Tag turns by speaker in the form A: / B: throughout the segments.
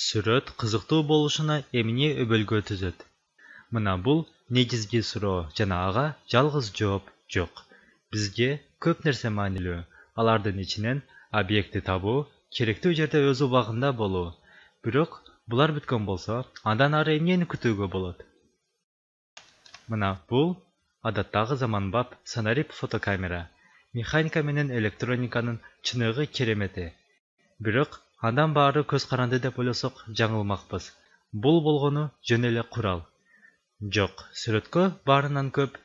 A: Сүрөт кызыктуу болушуна эмне өбөлгө түзөт? Мына бул негизги суроо жана ага жалгыз жооп жок. Бизге көп нерсе маанилүү. Алардын ичинен объектти табуу, керектүү жерде өз убагында болуу. Бирок булар бүткөн болсо, андан ары эмнени күтүүгө болот? Мына бул адаттагы заманбап сонарип фотокамера. Механика менен электрониканын чыныгы керемети. Бирок андан баары көз каранды деп ойлосок жаңылмакпыз. Бул болгону жөн эле курал. Жок, сүрөткө баарынан көп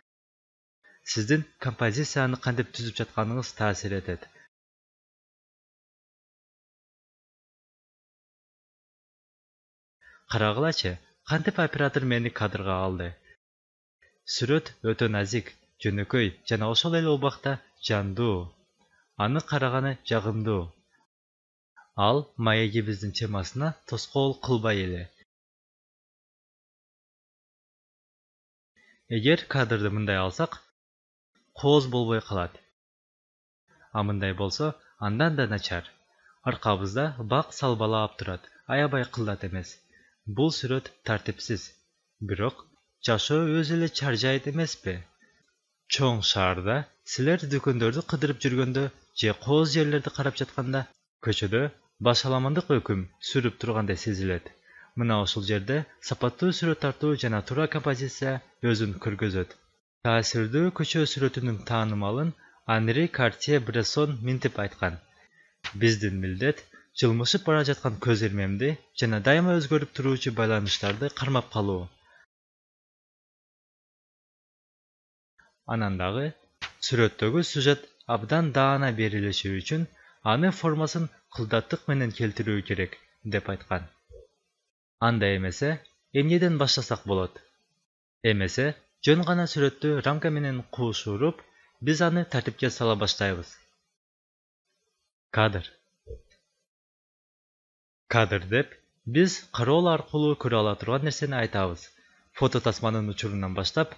A: сиздин композицияны кантип түзүп жатканыңыз таасир этет. Карагылачы, кантип оператор мени кадрга алды. Сүрөт өтө назик, жөнөкөй жана ошол эле убакта жандуу. Аны караганы жагымдуу. Ал маегибиздин чемасына тоскоол кылбай эле. Эгер кадрды мындай алсак, кооз болбой калат. А мындай болсо, андан да начар. Аркабызда бак салбалаап турат, аябай кылдат эмес. Бул сүрөт тартипсиз. Бирок жашоо өзү эле чаржайт эмеспи? Чоң шаарда силер дүкөндөрдү кыдырып жүргөндө же кооз жерлерди карап жатканда, көчөдө башаламандык өкүм сүрүп тургандай сезилет. Мына ошол жерде сапаттуу сүрөт тартуу жана туура композиция өзүн көргөзөт. Таасирдүү көчө сүрөтүнүн таанымалын Анри Картье-Брессон минтип айткан. Биздин милдет жылмышып бара жаткан көз ирмемди жана дайыма өзгөрүп туруучу байланыштарды кармап калуу. Анан дагы сүрөттөгү сюжет абдан даана берилиши үчүн аны формасын кылдаттык менен келтирүү керек деп айткан. Андай эмесе, эмнеден баштасак болот? Эмесе, жөн гана сүрөттү рамка менен куушуруп, биз аны тартипке сала баштайбыз. Кадр. Кадр деп биз кароол аркылуу көрө ала турган нерсени айтабыз. Фототасманын учурунан баштап,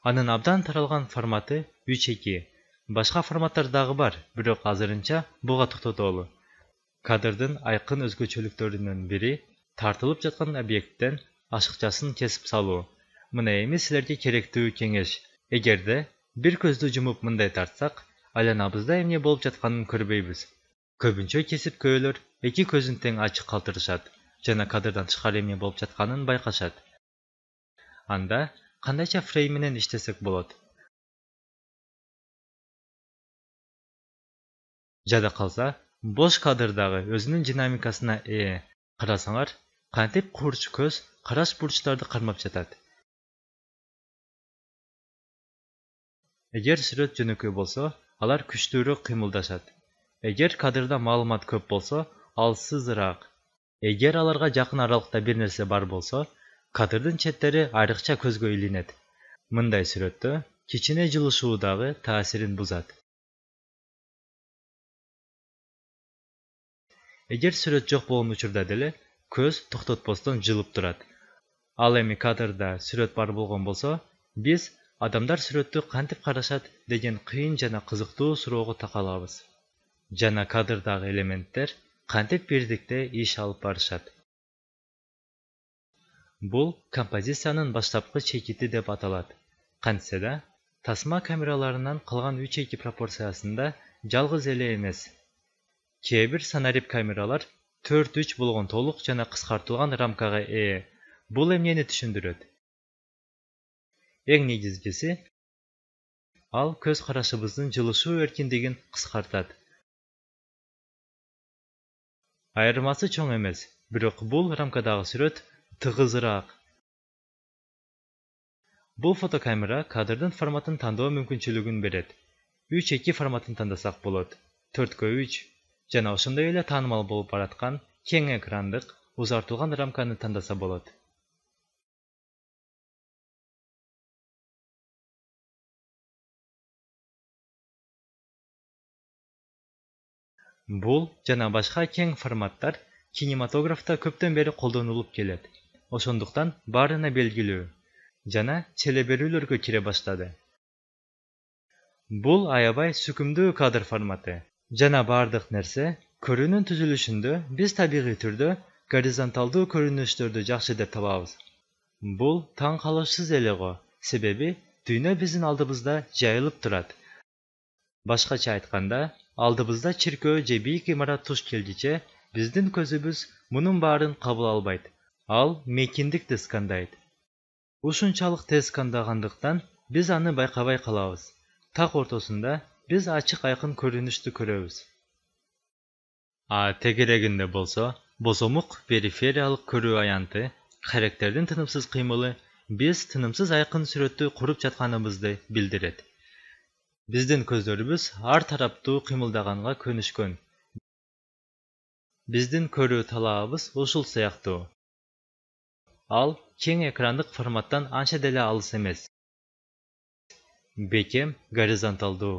A: анын абдан таралган форматы 3:2. Башка форматтар дагы бар, бирок азырынча буга токтотолу. Кадрдын айкын өзгөчөлүктөрүнүн бири тартылып жаткан объекттен ашыкчасын кесип салуу. Мына эми силерге керектүү кеңеш. Эгерде бир көздү жумуп мындай тартсак, айланабызда эмне болуп жатканын көрбөйбүз. Көбүнчө кесипкөйлөр эки көзүн тең ачык калтырышат жана кадрдан тышкары эмне болуп жатканын байкашат. Анда кандайча фрейм менен иштесек болот? Жада калса, бош кадр дагы өзүнүн динамикасына ээ. Карасаңар, кантип курч көз караш бурчтарды кармап жатат. Эгер сүрөт жөнөкөй болсо, алар күчтүүрөөк кыймылдашат. Эгер кадрда маалымат көп болсо, ал сызыраак. Эгер аларга жакын аралыкта бир нерсе бар болсо, кадрдын четтери айрыкча көзгө илинет. Мындай сүрөттө кичине жылышуу дагы таасирин бузат. Эгер сүрөт жок болгон учурда деле көз токтотпостон жылып турат. Ал эми кадрда сүрөт бар болгон болсо, биз адамдар сүрөттү кантип карашат деген кыйын жана кызыктуу суроого такалабыз. Жана кадрдагы элементтер кантип бирдикте иш алып барышат. Бул композициянын баштапкы чекити деп аталат. Кантсе да, тасма камераларынан калган 3:2 пропорциясында жалгыз эле эмес. Кээ бир сонарип камералар 4:3 болгон толук жана кыскартылган рамкага ээ. Бул эмнени түшүндүрөт? Эң негизгиси, ал көз карашыбыздын жылышуу эркиндигин кыскартат. Айырмасы чоң эмес, бирок бул рамкадагы сүрөт тыгызыраак. Бул фотокамера кадрдын форматын тандоо мүмкүнчүлүгүн берет. 3:2 форматын тандасак болот. 4:3 жана ошондой эле таанымал болуп бараткан кең экрандык узартылган рамканы тандаса болот. Бул жана башка кең форматтар кинематографта көптөн бери колдонулуп келет. Ошондуктан баарына белгилүү жана телеберүүлөргө кире баштады. Бул аябай сүкүмдүү кадр форматы. Жана бардык нерсе көрүүнүн түзүлүшүндө биз табигый түрдө горизонталдуу көрүнүштөрдү жакшы деп табабыз. Бул таң калышсыз эле го, себеби дүйнө биздин алдыбызда жайылып турат. Башкача айтканда, алдыбызда чиркөө же бийик имарат туш келгиче, биздин көзүбүз мунун баарын кабыл албайт. Ал мейкиндикти скандайт. Ушунчалык тез скандагандыктан биз аны байкабай калабыз. Так ортосунда биз ачык айкын көрүнүштү көрөбүз. Тегерегинде болсо, бозомук перифериялык көрүү аянты, каректердин тынымсыз кыймылы биз тынымсыз айкын сүрөттү куруп жатканыбызды билдирет. Биздин көздөрүбүз ар тараптуу кыймылдаганга көнүшкөн. Биздин көрүү талабыбыз ушул сыяктуу. Ал кең экрандык форматтан анча деле алыс эмес. Бекем горизонталдуу.